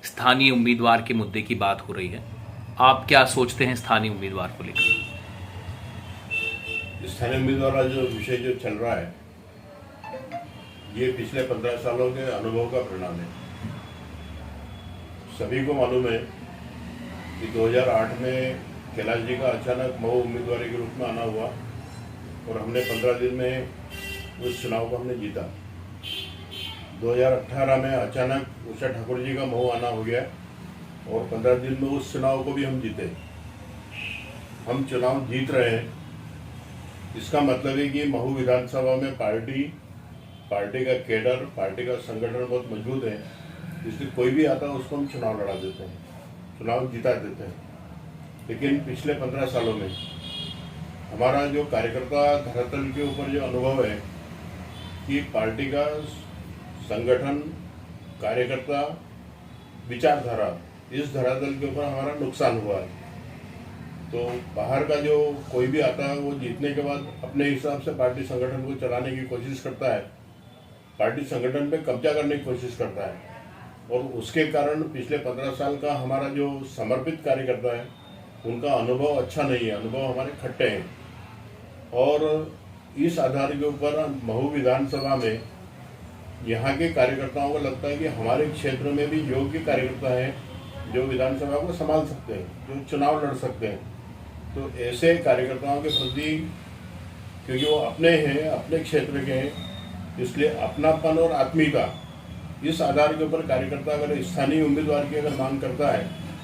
स्थानीय उम्मीदवार के मुद्दे की बात हो रही है। आप क्या सोचते हैं स्थानीय उम्मीदवार को लेकर? स्थानीय उम्मीदवार का जो विषय जो चल रहा है, ये पिछले 15 सालों के अनुभव का परिणाम है। सभी को मालूम है कि 2008 में कैलाश जी का अचानक मऊ उम्मीदवारी के रूप में आना हुआ और हमने 15 दिन में उस चुनाव को हमने जीता। 2018 में अचानक उषा ठाकुर जी का मऊ आना हो गया और 15 दिन में उस चुनाव को भी हम जीते। हम चुनाव जीत रहे हैं, इसका मतलब है कि महू विधानसभा में पार्टी का कैडर, पार्टी का संगठन बहुत मजबूत है। इसलिए कोई भी आता है उसको हम चुनाव लड़ा देते हैं, चुनाव जिता देते हैं। लेकिन पिछले 15 सालों में हमारा जो कार्यकर्ता धरातल के ऊपर जो अनुभव है कि पार्टी का संगठन, कार्यकर्ता, विचारधारा, इस धरातल के ऊपर हमारा नुकसान हुआ है। तो बाहर का जो कोई भी आता है वो जीतने के बाद अपने हिसाब से पार्टी संगठन को चलाने की कोशिश करता है, पार्टी संगठन पे कब्जा करने की कोशिश करता है और उसके कारण पिछले 15 साल का हमारा जो समर्पित कार्यकर्ता है उनका अनुभव अच्छा नहीं है, अनुभव हमारे खट्टे हैं। और इस आधार के ऊपर महू विधानसभा में यहाँ के कार्यकर्ताओं को लगता है कि हमारे क्षेत्र में भी योग्य कार्यकर्ता हैं जो विधानसभा को संभाल सकते हैं, जो चुनाव लड़ सकते हैं। तो ऐसे कार्यकर्ताओं के प्रति, क्योंकि वो अपने हैं, अपने क्षेत्र के हैं, इसलिए अपनापन और आत्मीयता, इस आधार के ऊपर कार्यकर्ता अगर स्थानीय उम्मीदवार की अगर मांग करता है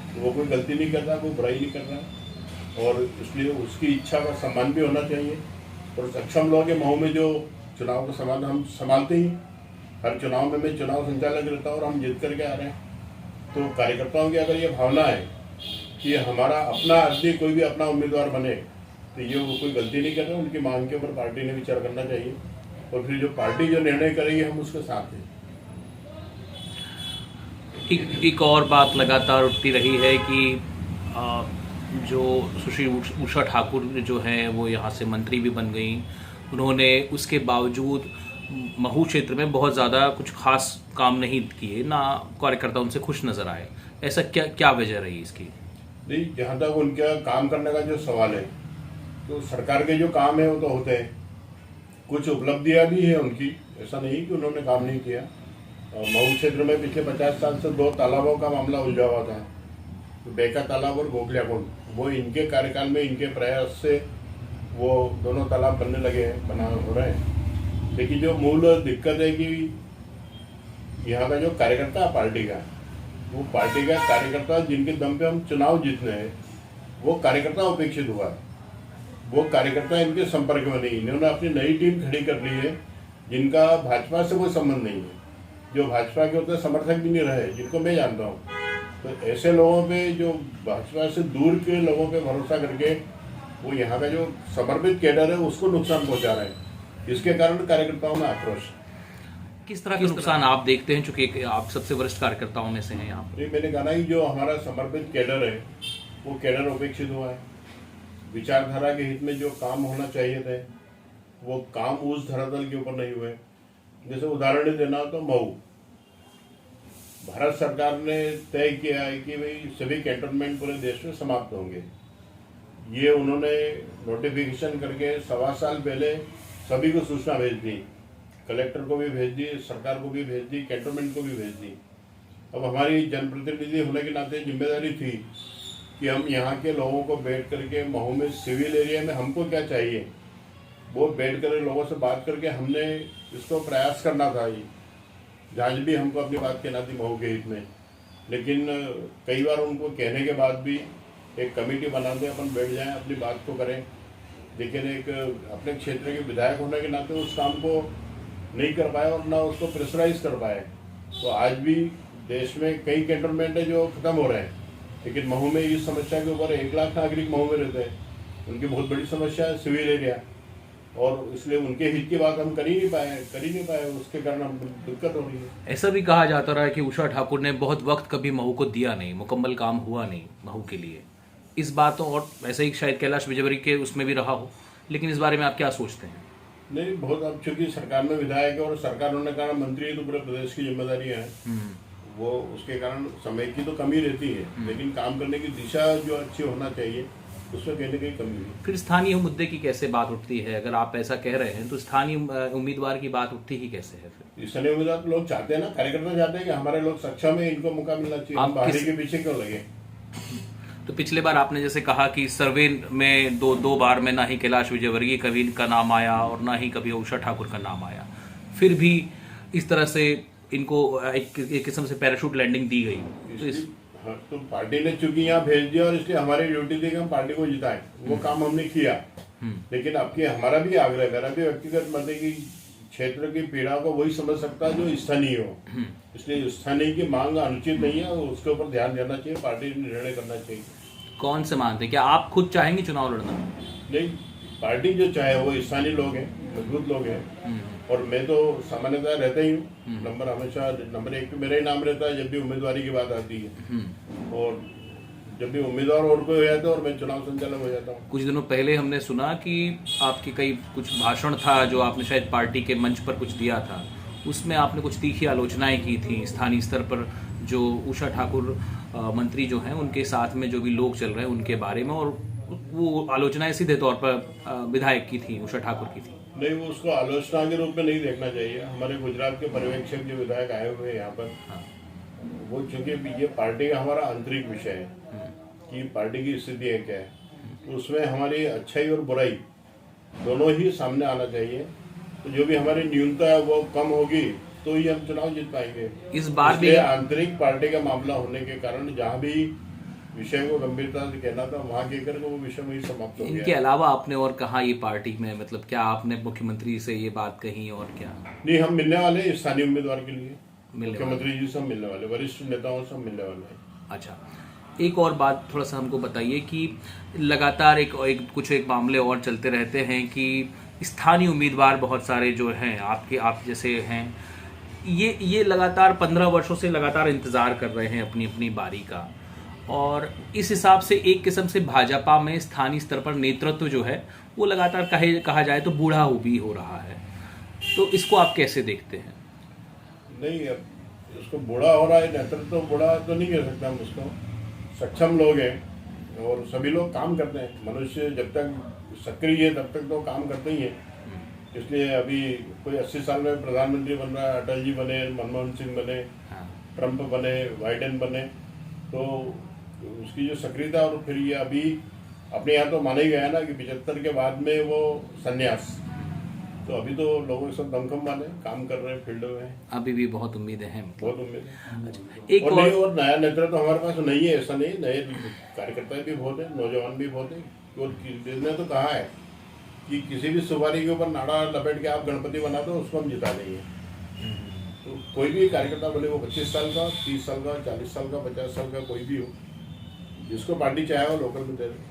तो वो कोई गलती नहीं करता, कोई बुराई नहीं कर रहा और इसलिए उसकी इच्छा का सम्मान भी होना चाहिए। और सक्षम लोग महू में जो चुनाव का सम्मान हम संभालते ही, हर चुनाव में मैं चुनाव संचालक रहता हूँ और हम जीत करके आ रहे हैं। तो कार्यकर्ताओं की अगर ये भावना है कि हमारा अपना आदमी कोई भी अपना उम्मीदवार बने तो ये वो कोई गलती नहीं कर रहे, उनकी मांग के ऊपर पार्टी ने विचार करना चाहिए और फिर जो पार्टी जो निर्णय करेगी हम उसके साथ हैं। एक और बात लगातार उठती रही है कि जो सुश्री उषा ठाकुर जो हैं वो यहाँ से मंत्री भी बन गई। उन्होंने उसके बावजूद महू क्षेत्र में बहुत ज़्यादा कुछ खास काम नहीं किए, ना कार्यकर्ता उनसे खुश नज़र आए। ऐसा क्या वजह रही इसकी? नहीं, जहाँ तक उनका काम करने का जो सवाल है, तो सरकार के जो काम है वो तो होते हैं, कुछ उपलब्धियां भी है उनकी, ऐसा नहीं कि उन्होंने काम नहीं किया। महू क्षेत्र में पिछले 50 साल से 2 तालाबों का मामला उलझा हुआ था, तो बेका तालाब और गोखलिया कुंड, वो इनके कार्यकाल में, इनके प्रयास से वो दोनों तालाब बनने लगे हैं, बना हो रहे हैं। लेकिन जो मूल दिक्कत है कि यहाँ का जो कार्यकर्ता है पार्टी का, वो पार्टी का कार्यकर्ता जिनके दम पे हम चुनाव जीतने हैं, वो कार्यकर्ता उपेक्षित हुआ है। वो कार्यकर्ता इनके संपर्क में नहीं, इन्होंने अपनी नई टीम खड़ी कर ली है जिनका भाजपा से कोई संबंध नहीं है, जो भाजपा के उतने समर्थक भी नहीं रहे, जिनको मैं जानता हूँ। तो ऐसे लोगों पे, जो भाजपा से दूर के लोगों पे भरोसा करके वो यहाँ का जो समर्पित कैडर है उसको नुकसान पहुँचा रहे हैं। इसके कारण कार्यकर्ताओं में आक्रोश। किस तरह का नुकसान आप देखते हैं, चूंकि आप सबसे वरिष्ठ कार्यकर्ताओं में से हैं यहाँ पर? मैंने कहा कि जो हमारा समर्पित कैडर है वो कैडर उपेक्षित हुआ है। विचारधारा के हित में जो काम होना चाहिए थे वो काम उस धरातल के ऊपर नहीं हुए। जैसे उदाहरण देना हो तो महू, भारत सरकार ने तय किया है कि भाई सभी कैंटोनमेंट पूरे देश में समाप्त होंगे। ये उन्होंने नोटिफिकेशन करके 1.25 साल पहले सभी को सूचना भेज दी, कलेक्टर को भी भेज दी, सरकार को भी भेज दी, कैंटोनमेंट को भी भेज दी। अब हमारी जनप्रतिनिधि होने के नाते जिम्मेदारी थी कि हम यहाँ के लोगों को बैठ करके महू में सिविल एरिया में हमको क्या चाहिए वो बैठ कर लोगों से बात करके हमने इसको प्रयास करना था। ये जहाँ भी हमको अपनी बात कहना थी महू के हित में, लेकिन कई बार उनको कहने के बाद भी एक कमेटी बना दे, अपन बैठ जाएं, अपनी बात को करें, लेकिन एक अपने क्षेत्र के विधायक होने के नाते उस काम को नहीं कर पाए और ना उसको प्रेशराइज कर पाए। तो आज भी देश में कई कैंटोनमेंट है जो खत्म हो रहे हैं, लेकिन महू में इस समस्या के ऊपर 1 लाख नागरिक महू में रहते हैं, उनकी बहुत बड़ी समस्या है सिविल एरिया, और इसलिए उनके हित की बात हम कर ही नहीं पाए, उसके कारण हम दिक्कत हो रही है। ऐसा भी कहा जाता रहा है कि उषा ठाकुर ने बहुत वक्त कभी महू को दिया नहीं, मुकम्मल काम हुआ नहीं महू के लिए। इस बात, और वैसे ही शायद कैलाश विजयवर्गीय के उसमें भी रहा हो, लेकिन इस बारे में आप क्या सोचते हैं? नहीं, बहुत, अब चूंकि सरकार में विधायक है और सरकार होने का मंत्री है तो पूरे प्रदेश की जिम्मेदारी है, वो उसके कारण समय की तो कमी रहती है, लेकिन काम करने की दिशा जो अच्छी होना चाहिए उसमें कहीं ना कहीं कमी हुई। फिर स्थानीय मुद्दे की कैसे बात उठती है? अगर आप ऐसा कह रहे हैं तो स्थानीय उम्मीदवार की बात उठती ही कैसे है फिर? स्थानीय उम्मीदवार लोग चाहते हैं ना, कार्यकर्ता चाहते हैं कि हमारे लोग सक्षम है, इनको मौका मिलना चाहिए, हम बाहरी के पीछे क्यों लगे। तो पिछले बार आपने जैसे कहा कि सर्वे में दो बार में ना ही कैलाश विजयवर्गीय कभी का नाम आया और ना ही कभी उषा ठाकुर का नाम आया, फिर भी इस तरह से इनको एक किस्म से पैराशूट लैंडिंग दी गई। हाँ, तो पार्टी ने चूंकि यहाँ भेज दिया और इसलिए हमारी ड्यूटी थी कि हम पार्टी को जिताएं, वो काम हमने किया। लेकिन आपके हमारा भी आग्रह, मेरा भी व्यक्तिगत मत है कि क्षेत्र की पीड़ा को वही समझ सकता है जो स्थानीय हो, इसलिए स्थानीय की मांग अनुचित नहीं है, उसके ऊपर ध्यान देना चाहिए, पार्टी ने निर्णय करना चाहिए। कौन से मानते हैं? क्या आप खुद चाहेंगे चुनाव लड़ना? नहीं, पार्टी जो चाहे वो स्थानीय लोग हैं, मजबूत लोग हैं, और मैं तो सामान्यतः रहता ही हूँ, नंबर हमेशा नंबर 1 पे मेरा ही नाम रहता है जब भी उम्मीदवारी की बात आती है, और जब भी उम्मीदवार और कोई हो जाता है और मैं चुनाव संचालक हो जाता हूँ। कुछ दिनों पहले हमने सुना कि आपकी कुछ भाषण था जो आपने शायद पार्टी के मंच पर कुछ दिया था, उसमें आपने कुछ तीखी आलोचनाएं की थी स्थानीय स्तर पर जो उषा ठाकुर मंत्री जो हैं उनके साथ में जो भी लोग चल रहे हैं उनके बारे में, और वो आलोचनाएं सीधे तौर पर विधायक की थी, उषा ठाकुर की थी। नहीं, वो उसको आलोचना के रूप में नहीं देखना चाहिए। हमारे गुजरात के पर्यवेक्षक जो विधायक आए हुए हैं यहाँ पर, वो चूंकि ये पार्टी का हमारा आंतरिक विषय है कि पार्टी की स्थिति है क्या है, तो उसमें हमारी अच्छाई और बुराई दोनों ही सामने आना चाहिए। तो जो भी हमारी न्यूनता है वो कम होगी तो ही हम चुनाव जीत पाएंगे। इस बार भी आंतरिक पार्टी का मामला होने के कारण जहाँ भी विषय को गंभीरता से कहना था वहाँ कहकर वो विषय में ही समाप्त हो गया। इनके अलावा आपने और कहा ये पार्टी में, मतलब क्या आपने मुख्यमंत्री से ये बात कही और क्या? नहीं, हम मिलने वाले हैं स्थानीय उम्मीदवार के लिए, मुख्यमंत्री जी से मिलने वाले, वरिष्ठ नेताओं से मिलने वाले हैं। अच्छा, एक और बात थोड़ा सा हमको बताइए कि लगातार एक मामले और चलते रहते हैं कि स्थानीय उम्मीदवार बहुत सारे जो हैं आप जैसे हैं, ये लगातार 15 वर्षों से लगातार इंतज़ार कर रहे हैं अपनी अपनी बारी का, और इस हिसाब से एक किस्म से भाजपा में स्थानीय स्तर पर नेतृत्व जो है वो लगातार कहा जाए तो बूढ़ा भी हो रहा है, तो इसको आप कैसे देखते हैं? नहीं, अब उसको बूढ़ा हो रहा है, नेतृत्व तो बूढ़ा तो नहीं कह सकता हम उसको। सक्षम लोग हैं और सभी लोग काम करते हैं। मनुष्य जब तक सक्रिय है तब तक तो काम करते ही है। इसलिए अभी कोई 80 साल में प्रधानमंत्री बन रहा है, अटल जी बने, मनमोहन सिंह बने, ट्रंप बने, बाइडेन बने, तो उसकी जो सक्रियता, और फिर ये अभी अपने यहाँ तो माना ही गया ना कि 75 के बाद में वो संन्यास, तो अभी तो लोगों के साथ दमखम वाले काम कर रहे हैं, फील्ड में अभी भी बहुत उम्मीदें हैं, बहुत उम्मीद है। अच्छा, एक और नया नेतृत्व तो हमारे पास नहीं है, ऐसा नहीं, नए कार्यकर्ता भी बहुत है, नौजवान भी बहुत है। और ने तो कहा है कि किसी भी सुपारी के ऊपर नाड़ा लपेट के आप गणपति बना दो, उसको हम जिता देंगे। तो कोई भी कार्यकर्ता, बोले वो 25 साल का, 30 साल का, 40 साल का, 50 साल का, कोई भी हो, जिसको पार्टी चाहे वो लोकल में दे रहे।